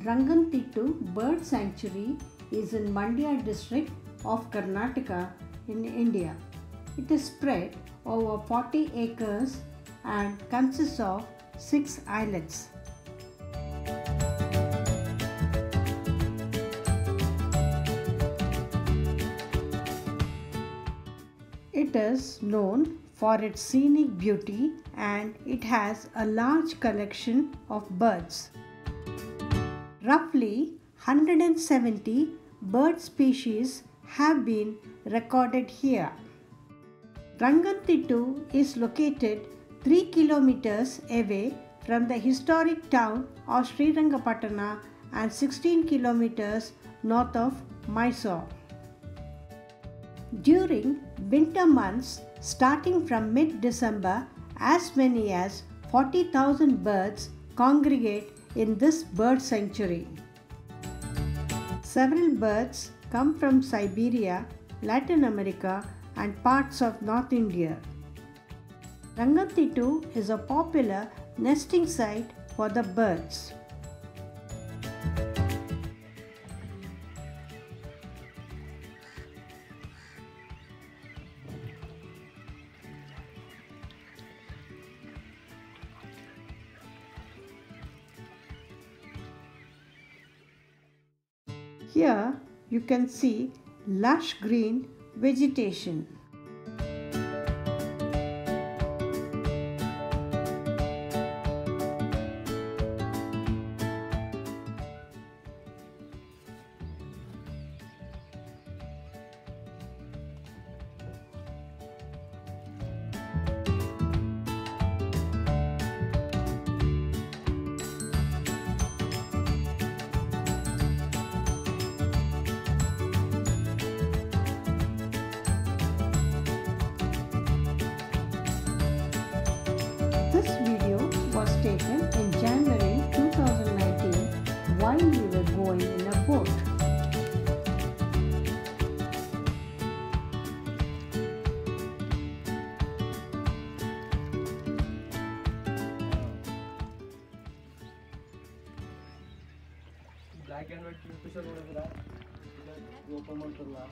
Ranganathittu Bird Sanctuary is in Mandya District of Karnataka in India. It is spread over 40 acres and consists of 6 islets. It is known for its scenic beauty and it has a large collection of birds. Roughly 170 bird species have been recorded here. Ranganathittu is located 3 kilometers away from the historic town of Srirangapatna and 16 kilometers north of Mysore. During winter months, starting from mid-December, as many as 40,000 birds congregate in this bird sanctuary. Several birds come from Siberia, Latin America and parts of North India. Ranganathittu is a popular nesting site for the birds. Here you can see lush green vegetation. This video was taken in January 2019 while we were going in a boat. Black and white Kingfisher open ಮಾಡ್ತಾರಲ್ಲ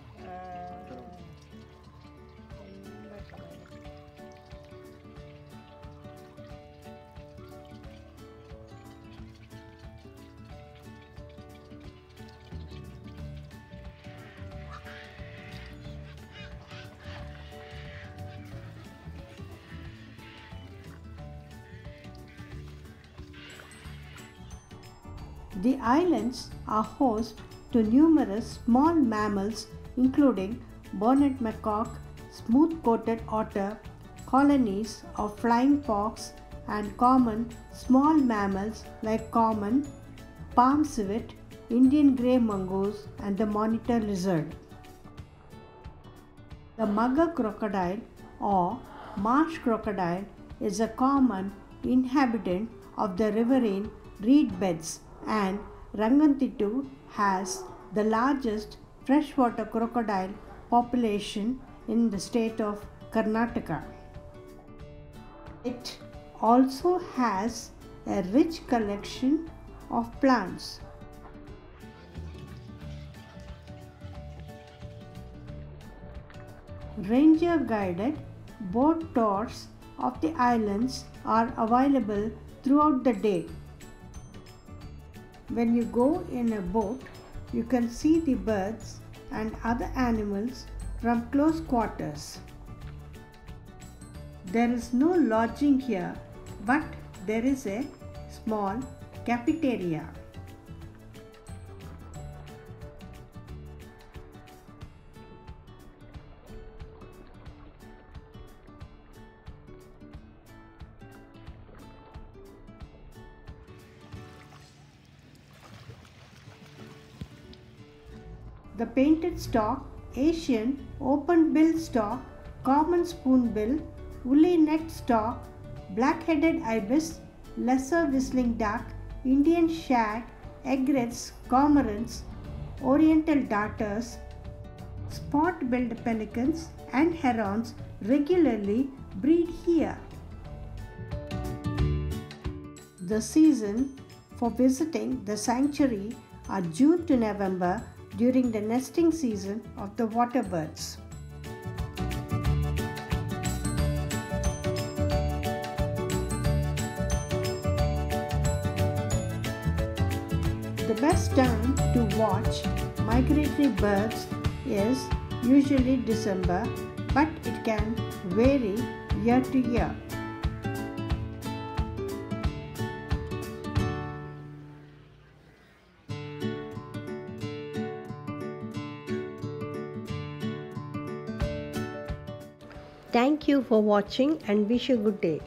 The islands are host to numerous small mammals including bonnet macaque, smooth-coated otter, colonies of flying fox and common small mammals like common palm civet, Indian grey mongoose and the monitor lizard. The macaque crocodile or marsh crocodile is a common inhabitant of the riverine reed beds, and Ranganathittu has the largest freshwater crocodile population in the state of Karnataka. It also has a rich collection of plants. Ranger guided boat tours of the islands are available throughout the day. When you go in a boat, you can see the birds and other animals from close quarters. There is no lodging here, but there is a small cafeteria. The painted stork, Asian openbill stork, common spoonbill, woolly necked stork, black-headed ibis, lesser whistling duck, Indian shag, egrets, cormorants, Oriental darters, spot-billed pelicans and herons regularly breed here. The season for visiting the sanctuary are June to November during the nesting season of the water birds. The best time to watch migratory birds is usually December, but it can vary year to year. Thank you for watching and wish you a good day.